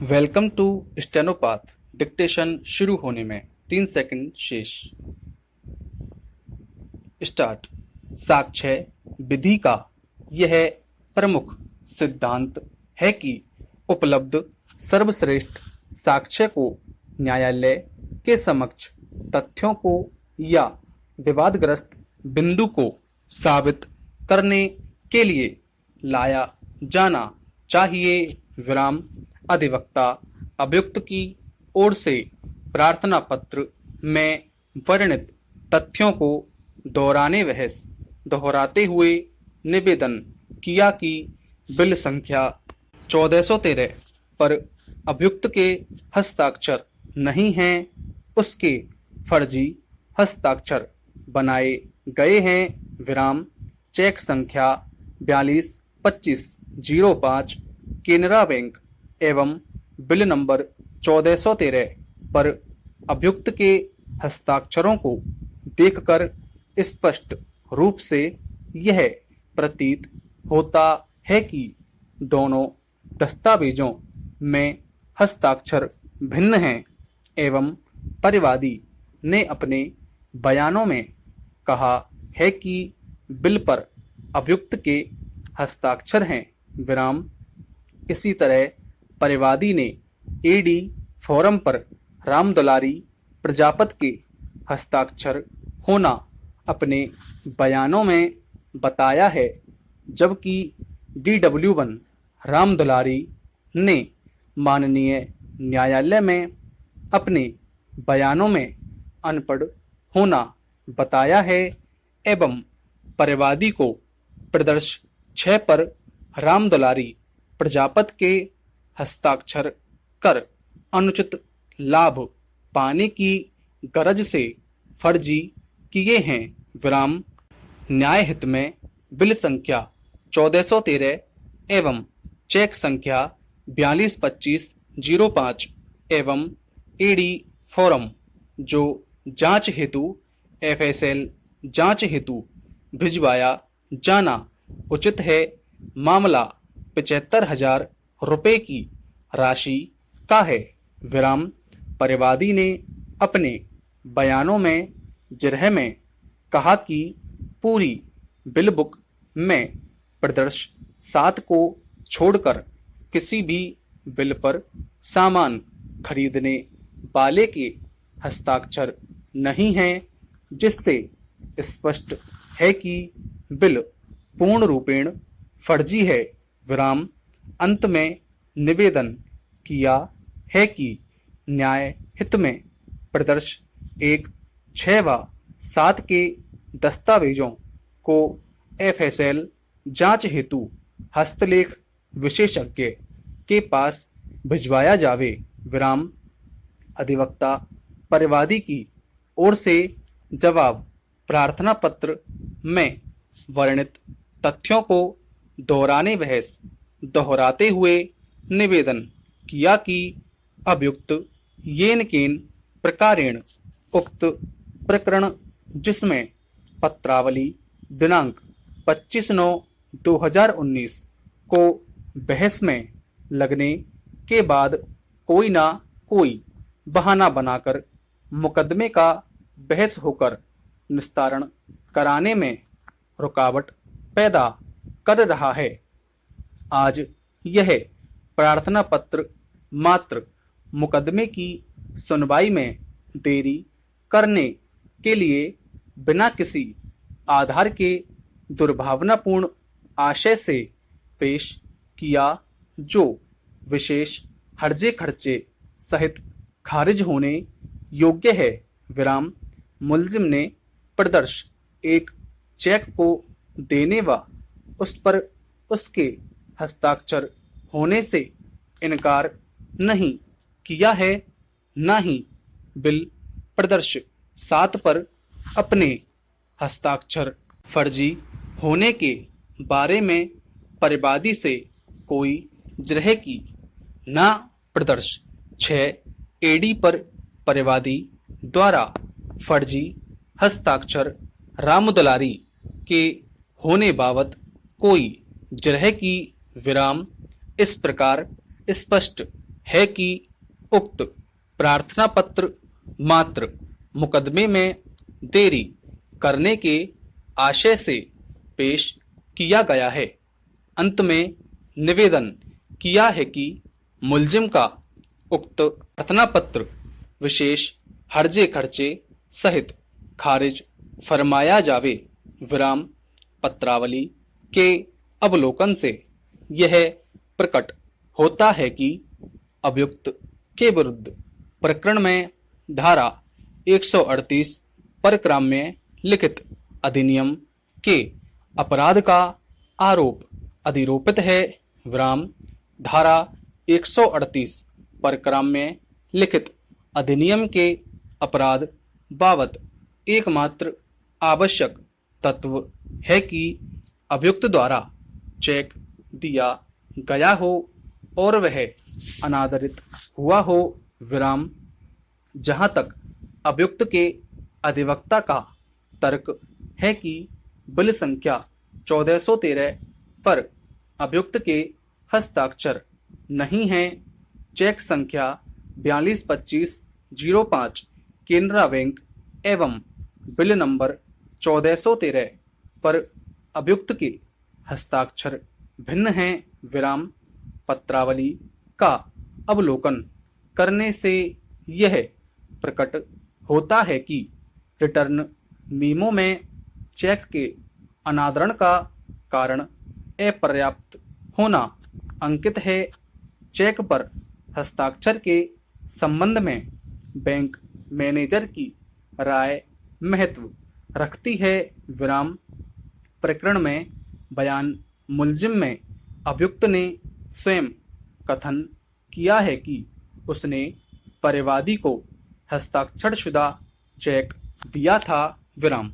Welcome to स्टेनोपाथ। Dictation शुरू होने में 3 सेकंड शेष। स्टार्ट। साक्ष्य विधि का यह प्रमुख सिद्धांत है कि उपलब्ध सर्वश्रेष्ठ साक्ष्य को न्यायालय के समक्ष तथ्यों को या विवादग्रस्त बिंदु को साबित करने के लिए लाया जाना चाहिए। विराम। अधिवक्ता अभियुक्त की ओर से प्रार्थना पत्र में वर्णित तथ्यों को दोहराते हुए निवेदन किया कि बिल संख्या 1413 पर अभियुक्त के हस्ताक्षर नहीं हैं, उसके फर्जी हस्ताक्षर बनाए गए हैं। विराम। चेक संख्या 422505 केनरा बैंक एवं बिल नंबर 1413 पर अभियुक्त के हस्ताक्षरों को देखकर स्पष्ट रूप से यह प्रतीत होता है कि दोनों दस्तावेजों में हस्ताक्षर भिन्न हैं एवं परिवादी ने अपने बयानों में कहा है कि बिल पर अभियुक्त के हस्ताक्षर हैं। विराम। इसी तरह परिवादी ने एडी फोरम पर रामदुलारी प्रजापत के हस्ताक्षर होना अपने बयानों में बताया है, जबकि DW1 रामदुलारी ने माननीय न्यायालय में अपने बयानों में अनपढ़ होना बताया है एवं परिवादी को प्रदर्श 6 पर रामदुलारी प्रजापत के हस्ताक्षर कर अनुचित लाभ पाने की गरज से फर्जी किए हैं। विराम। न्याय हित में बिल संख्या 1413 एवं चेक संख्या 422505 एवं एडी फोरम जो जांच हेतु FSL जांच हेतु भिजवाया जाना उचित है, मामला 75,000 रुपए की राशि का है। विराम। परिवादी ने अपने बयानों में जिरह में कहा कि पूरी बिल बुक में प्रदर्श 7 को छोड़कर किसी भी बिल पर सामान खरीदने वाले के हस्ताक्षर नहीं हैं, जिससे स्पष्ट है कि बिल पूर्ण रूपेण फर्जी है। विराम। अंत में निवेदन किया है कि न्याय हित में प्रदर्श 1, 6 व 7 के दस्तावेजों को FSL जांच हेतु हस्तलेख विशेषज्ञ के पास भिजवाया जावे। विराम। अधिवक्ता परिवादी की ओर से जवाब प्रार्थना पत्र में वर्णित तथ्यों को दोहराते हुए निवेदन किया कि अभियुक्त येन केन प्रकारेण उक्त प्रकरण जिसमें पत्रावली दिनांक 25/9/2019 को बहस में लगने के बाद कोई ना कोई बहाना बनाकर मुकदमे का बहस होकर निस्तारण कराने में रुकावट पैदा कर रहा है। आज यह प्रार्थना पत्र मात्र मुकदमे की सुनवाई में देरी करने के लिए बिना किसी आधार के दुर्भावनापूर्ण आशय से पेश किया, जो विशेष हर्जे खर्चे सहित खारिज होने योग्य है। विराम। मुल्जिम ने प्रदर्श एक चेक को देने व उस पर उसके हस्ताक्षर होने से इनकार नहीं किया है, न ही बिल प्रदर्श 7 पर अपने हस्ताक्षर फर्जी होने के बारे में परिवादी से कोई जिरह की। न प्रदर्श 6 AD पर परिवादी द्वारा फर्जी हस्ताक्षर रामदुलारी के होने बाबत कोई जिरह की। विराम। इस प्रकार स्पष्ट है कि उक्त प्रार्थना पत्र मात्र मुकदमे में देरी करने के आशय से पेश किया गया है। अंत में निवेदन किया है कि मुलजिम का उक्त प्रार्थना पत्र विशेष हर्जे खर्चे सहित खारिज फरमाया जावे। विराम पत्रावली के अवलोकन से यह प्रकट होता है कि अभियुक्त के विरुद्ध प्रकरण में धारा 138 परक्राम्य लिखित अधिनियम के अपराध का आरोप अधिरोपित है। विराम धारा 138 परक्राम्य लिखित अधिनियम के अपराध बाबत एकमात्र आवश्यक तत्व है कि अभियुक्त द्वारा चेक दिया गया हो और वह अनादरित हुआ हो। विराम जहां तक अभियुक्त के अधिवक्ता का तर्क है कि बिल संख्या 1413 पर अभियुक्त के हस्ताक्षर नहीं हैं, चेक संख्या 422505 केनरा बैंक एवं बिल नंबर 1413 पर अभियुक्त के हस्ताक्षर भिन्न हैं। विराम पत्रावली का अवलोकन करने से यह प्रकट होता है कि रिटर्न मीमो में चेक के अनादरण का कारण अपर्याप्त होना अंकित है। चेक पर हस्ताक्षर के संबंध में बैंक मैनेजर की राय महत्व रखती है। विराम प्रकरण में बयान मुलजिम में अभियुक्त ने स्वयं कथन किया है कि उसने परिवादी को हस्ताक्षरशुदा चेक दिया था। विराम।